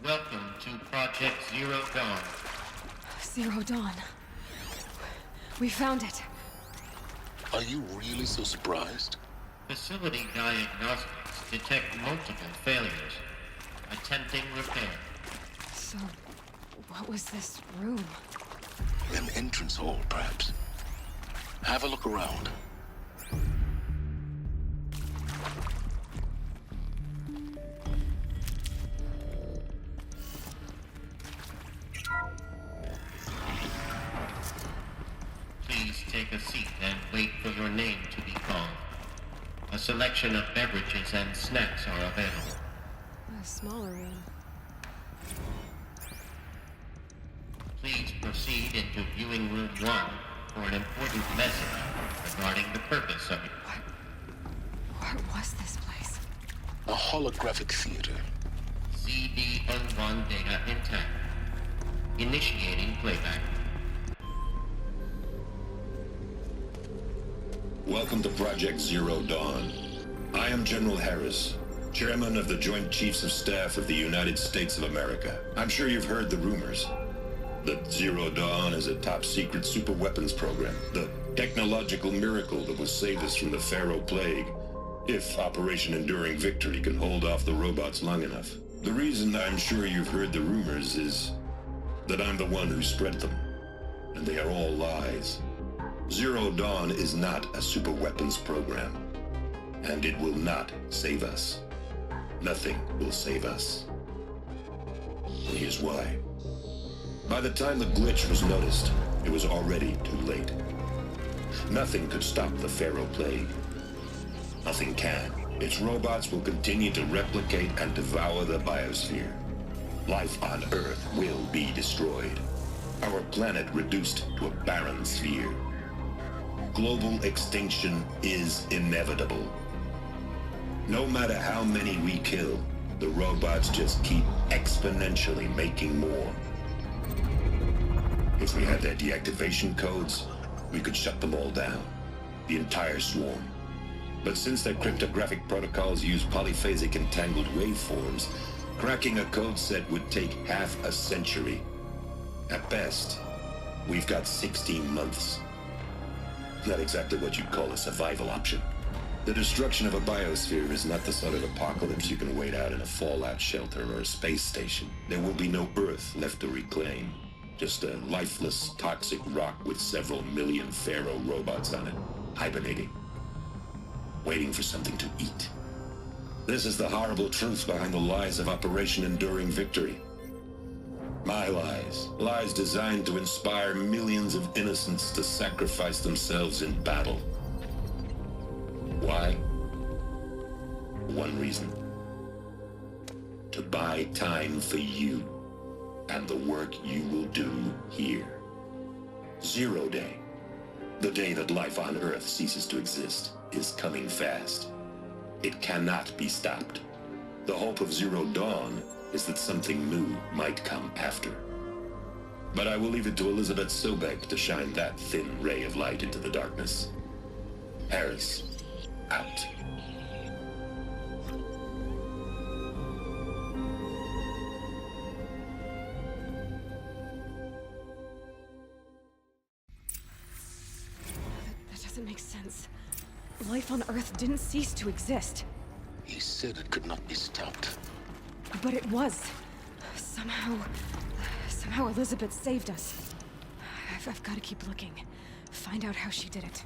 Welcome to Project Zero Dawn. Zero Dawn. We found it. Are you really so surprised? Facility diagnostics detect multiple failures. Attempting repair. So, what was this room? An entrance hall, perhaps. Have a look around. Please take a seat and wait for your name to be called. A selection of beverages and snacks are available. A smaller room. Please proceed into viewing room 1 for an important message regarding the purpose of it. What was this place? A holographic theater. CD01 data intact. Initiating playback. Welcome to Project Zero Dawn. I am General Harris, Chairman of the Joint Chiefs of Staff of the United States of America. I'm sure you've heard the rumors that Zero Dawn is a top-secret super-weapons program, the technological miracle that will save us from the Pharaoh Plague, if Operation Enduring Victory can hold off the robots long enough. The reason I'm sure you've heard the rumors is that I'm the one who spread them, and they are all lies. Zero Dawn is not a super-weapons program, and it will not save us. Nothing will save us. And here's why. By the time the glitch was noticed, it was already too late. Nothing could stop the Pharaoh Plague. Nothing can. Its robots will continue to replicate and devour the biosphere. Life on Earth will be destroyed. Our planet reduced to a barren sphere. Global extinction is inevitable. No matter how many we kill, the robots just keep exponentially making more. If we had their deactivation codes, we could shut them all down, the entire swarm. But since their cryptographic protocols use polyphasic entangled waveforms, cracking a code set would take half a century. At best, we've got 16 months. Not exactly what you'd call a survival option. The destruction of a biosphere is not the sort of apocalypse you can wait out in a fallout shelter or a space station. There will be no Earth left to reclaim. Just a lifeless, toxic rock with several million Pharaoh robots on it, hibernating, waiting for something to eat. This is the horrible truth behind the lies of Operation Enduring Victory. My lies. Lies designed to inspire millions of innocents to sacrifice themselves in battle. Why? One reason. To buy time for you and the work you will do here. Zero Day, the day that life on Earth ceases to exist, is coming fast. It cannot be stopped. The hope of Zero Dawn is that something new might come after. But I will leave it to Elizabeth Sobek to shine that thin ray of light into the darkness. Harris, out. That doesn't make sense. Life on Earth didn't cease to exist. He said it could not be stopped. But it was. Somehow Elizabeth saved us. I've got to keep looking. Find out how she did it.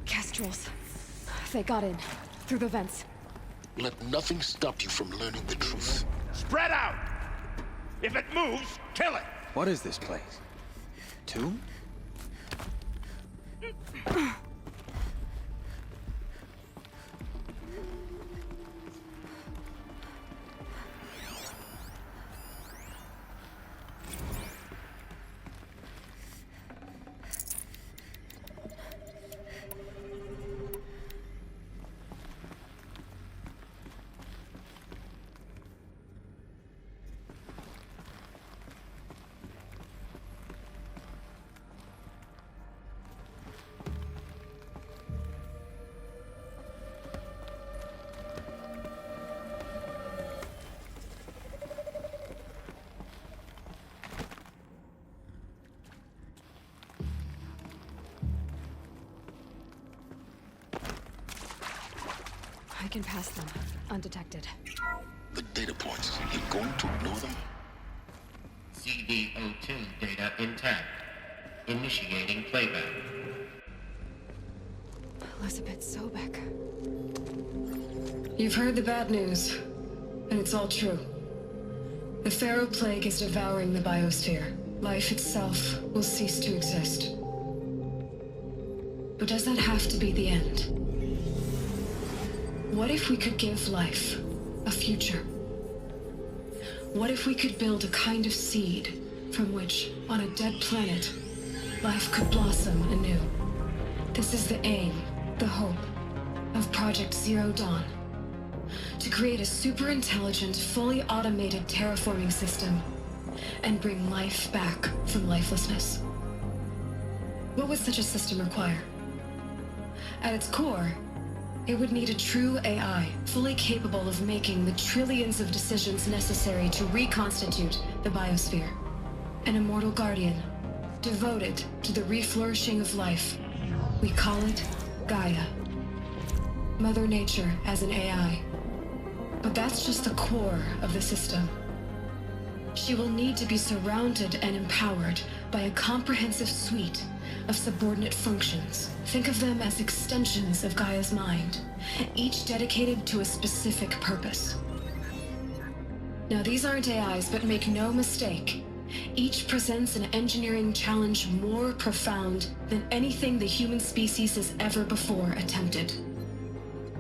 Kestrels. They got in. Through the vents. Let nothing stop you from learning the truth. Spread out! If it moves, kill it! What is this place? Tomb? I can pass them, undetected. The data points, you're going to ignore them? CD02 data intact. Initiating playback. Elizabeth Sobek. You've heard the bad news, and it's all true. The Pharaoh Plague is devouring the biosphere. Life itself will cease to exist. But does that have to be the end? What if we could give life a future? What if we could build a kind of seed from which, on a dead planet, life could blossom anew? This is the aim, the hope, of Project Zero Dawn. To create a super-intelligent, fully automated terraforming system and bring life back from lifelessness. What would such a system require? At its core, it would need a true AI, fully capable of making the trillions of decisions necessary to reconstitute the biosphere. An immortal guardian, devoted to the reflourishing of life. We call it Gaia. Mother Nature as an AI. But that's just the core of the system. She will need to be surrounded and empowered by a comprehensive suite of subordinate functions. Think of them as extensions of Gaia's mind, each dedicated to a specific purpose. Now, these aren't AIs, but make no mistake, each presents an engineering challenge more profound than anything the human species has ever before attempted.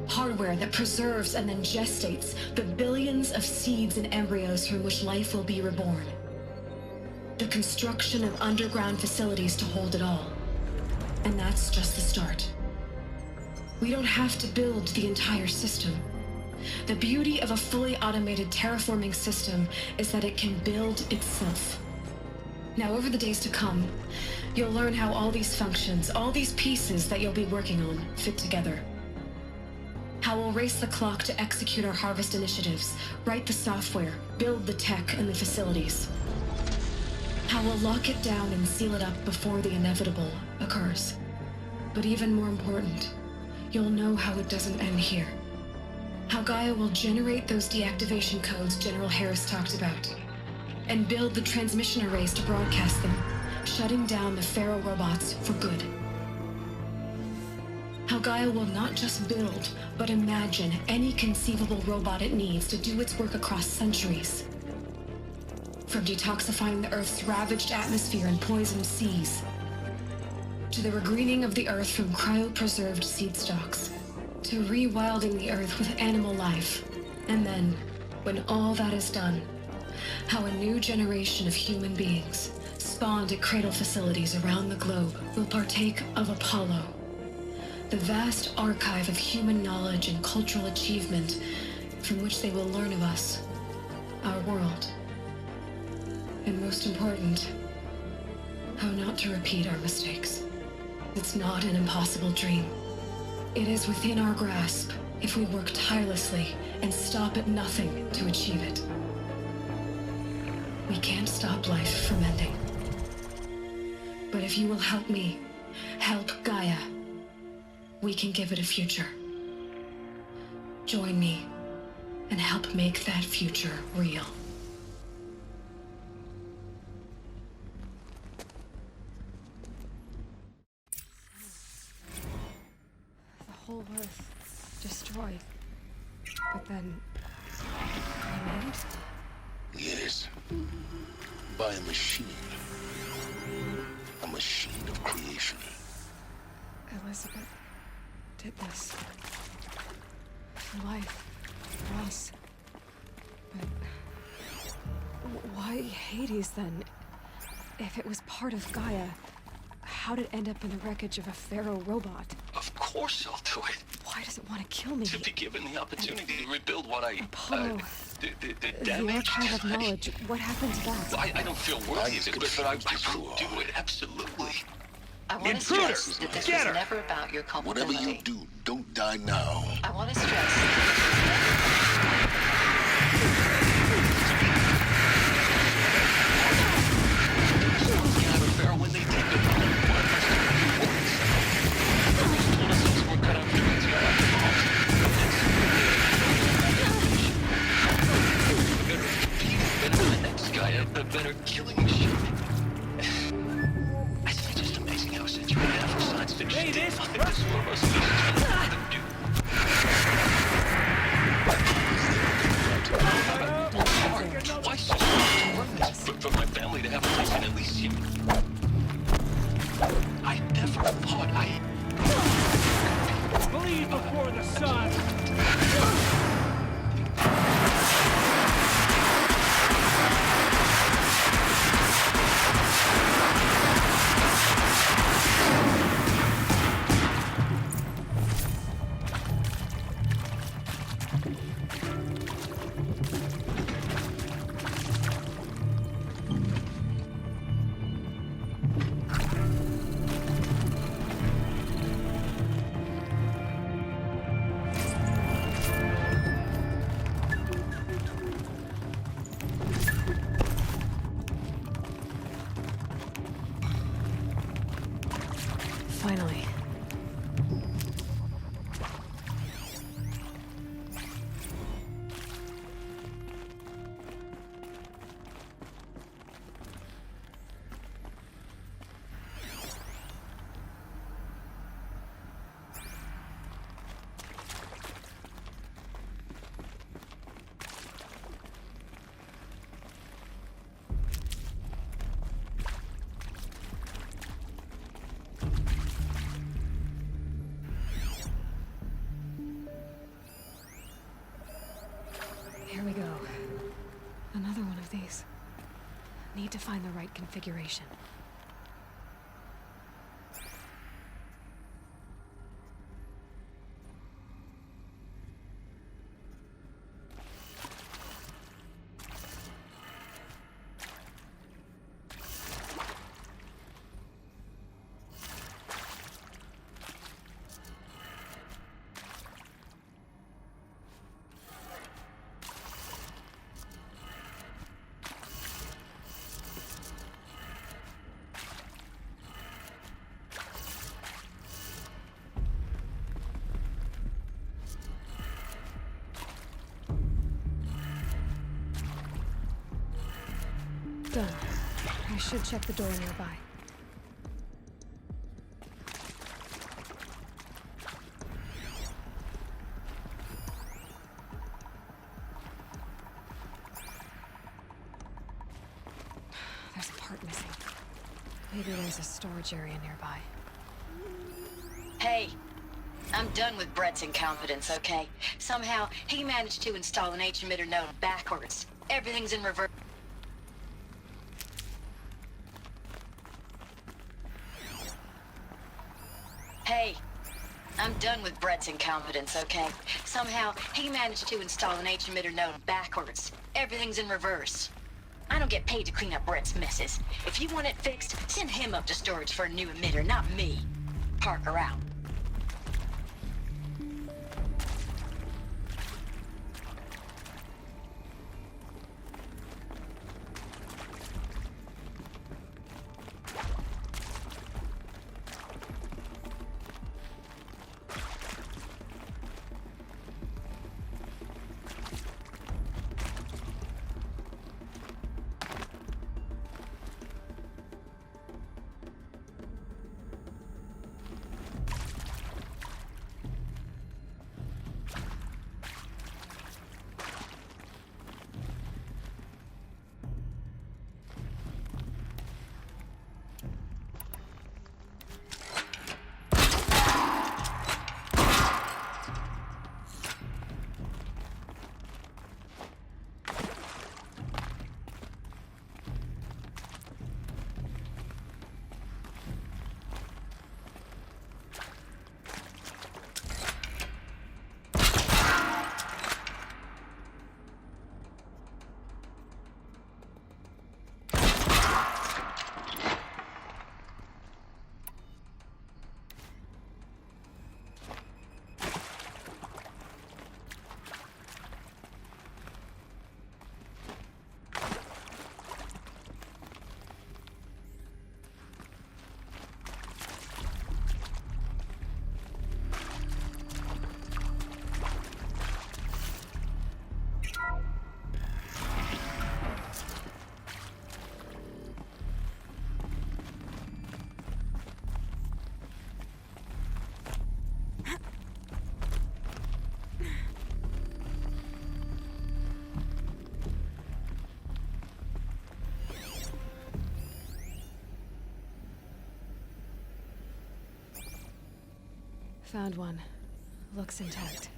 Hardware that preserves and then gestates the billions of seeds and embryos from which life will be reborn. The construction of underground facilities to hold it all. And that's just the start. We don't have to build the entire system. The beauty of a fully automated terraforming system is that it can build itself. Now, over the days to come, you'll learn how all these functions, all these pieces that you'll be working on, fit together. How we'll race the clock to execute our harvest initiatives, write the software, build the tech and the facilities. How we'll lock it down and seal it up before the inevitable occurs. But even more important, you'll know how it doesn't end here. How Gaia will generate those deactivation codes General Harris talked about, and build the transmission arrays to broadcast them, shutting down the Pharaoh robots for good. How Gaia will not just build, but imagine any conceivable robot it needs to do its work across centuries. From detoxifying the Earth's ravaged atmosphere and poisoned seas, to the regreening of the Earth from cryopreserved seed stalks, to rewilding the Earth with animal life. And then, when all that is done, how a new generation of human beings, spawned at cradle facilities around the globe, will partake of Apollo, the vast archive of human knowledge and cultural achievement from which they will learn of us, our world. And most important, how not to repeat our mistakes. It's not an impossible dream. It is within our grasp if we work tirelessly and stop at nothing to achieve it. We can't stop life from ending. But if you will help me, help Gaia, we can give it a future. Join me and help make that future real. The whole Earth destroyed. But then... remade? Yes. By a machine. A machine of creation. Elizabeth did this. For life. For us. But... why Hades, then? If it was part of Gaia, how'd it end up in the wreckage of a Pharaoh robot? Of course I'll do it. Why does it want to kill me? To be given the opportunity to rebuild what I... Apollo. The The damage. archive of knowledge. What happened to that? I don't feel worthy of it, but I will do it, absolutely. I want to Intruder! stress that this Get was her! never about your culpability. Whatever you do, don't die now. I want to stress that We're cut out for Hey, this I think this one of us needs to do. Twice as much for my family to have a place in Elysium. I never thought I... bleed before the sun. Finally. Here we go. Another one of these. Need to find the right configuration. Done. I should check the door nearby. There's a part missing. Maybe there's a storage area nearby. Hey, I'm done with Brett's incompetence, okay? Somehow, he managed to install an H-emitter node backwards. Everything's in reverse. Hey, I'm done with Brett's incompetence, okay? Somehow, he managed to install an H-emitter node backwards. Everything's in reverse. I don't get paid to clean up Brett's messes. If you want it fixed, send him up to storage for a new emitter, not me. Parker out. Found one. Looks intact.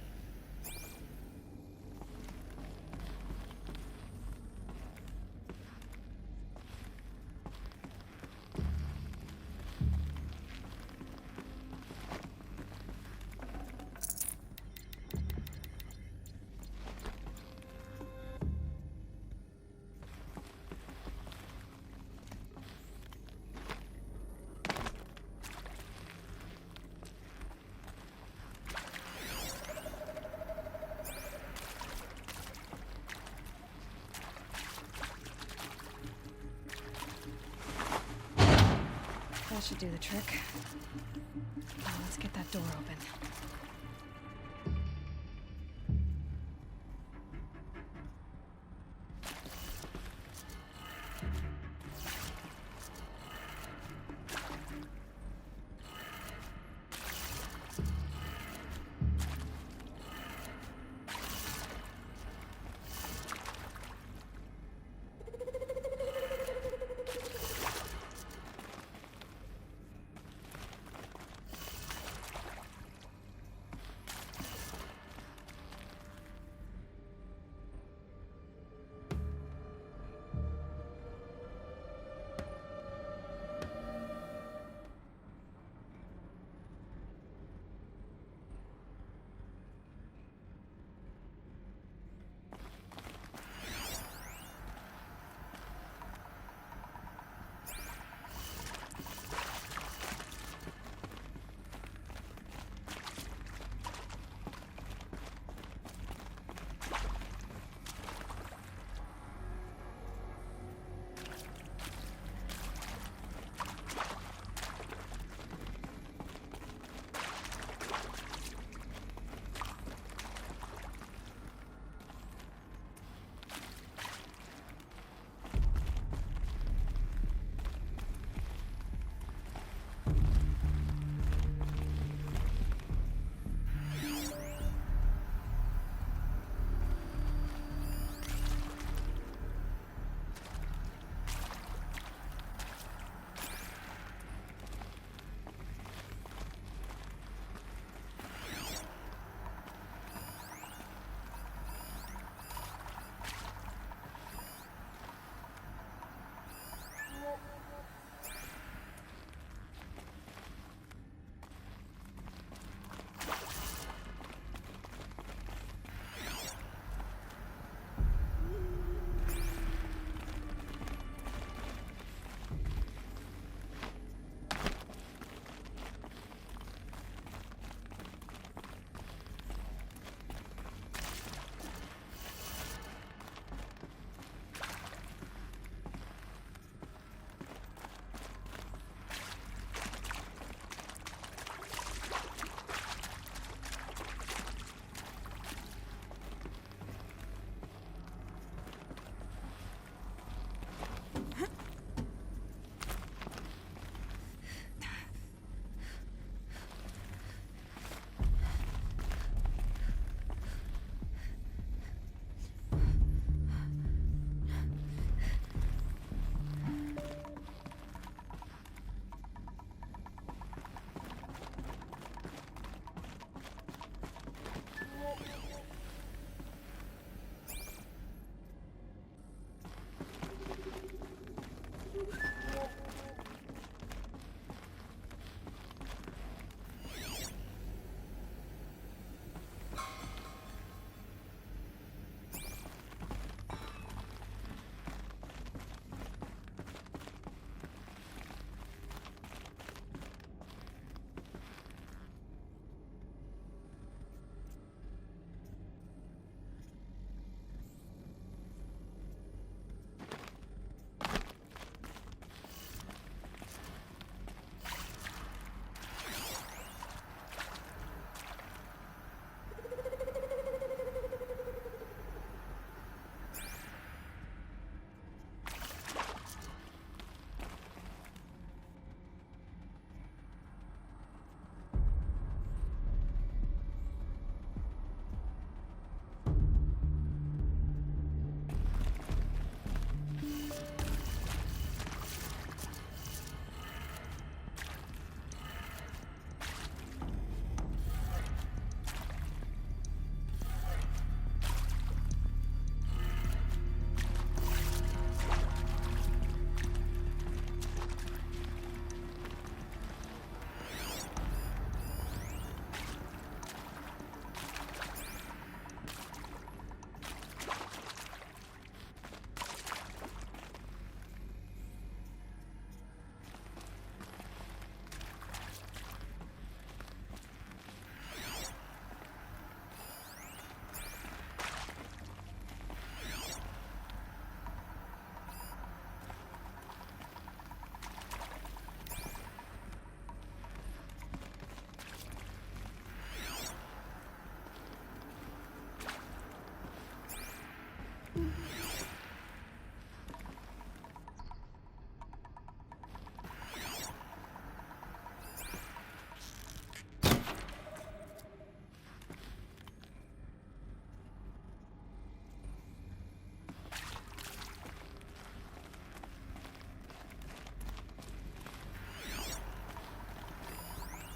That should do the trick. Now let's get that door open.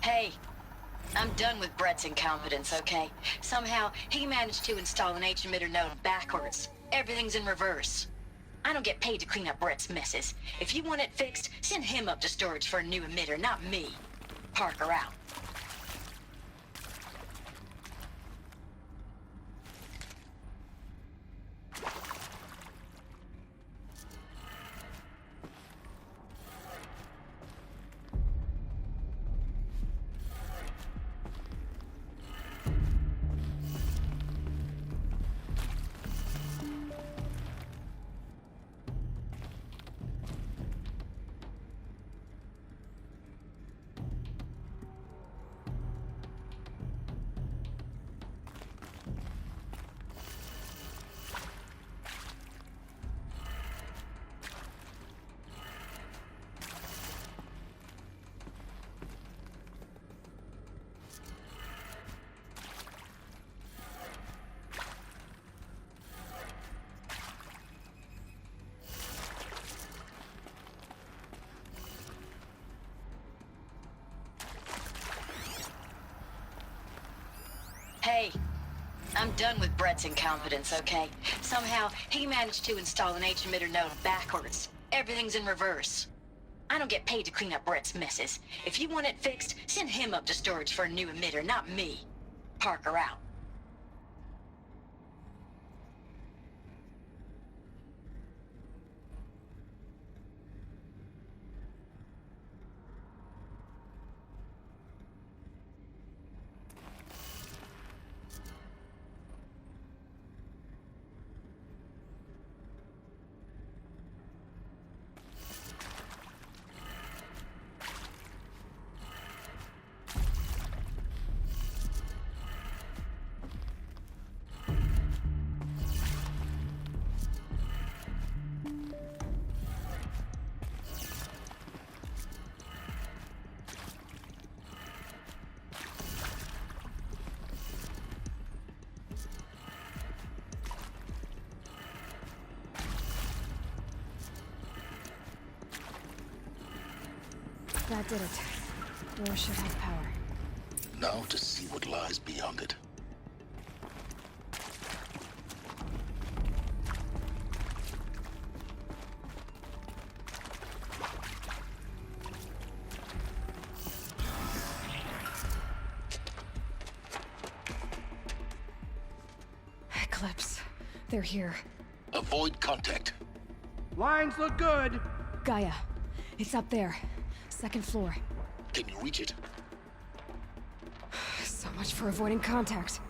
Hey, I'm done with Brett's incompetence, okay? Somehow, he managed to install an H-emitter node backwards. Everything's in reverse. I don't get paid to clean up Brett's messes. If you want it fixed, send him up to storage for a new emitter, not me. Parker out. Hey, I'm done with Brett's incompetence, okay? Somehow, he managed to install an H-emitter node backwards. Everything's in reverse. I don't get paid to clean up Brett's messes. If you want it fixed, send him up to storage for a new emitter, not me. Parker out. That did it. Door should have power. Now to see what lies beyond it. Eclipse. They're here. Avoid contact. Lines look good. Gaia. It's up there. Second floor. Can you reach it? So much for avoiding contact.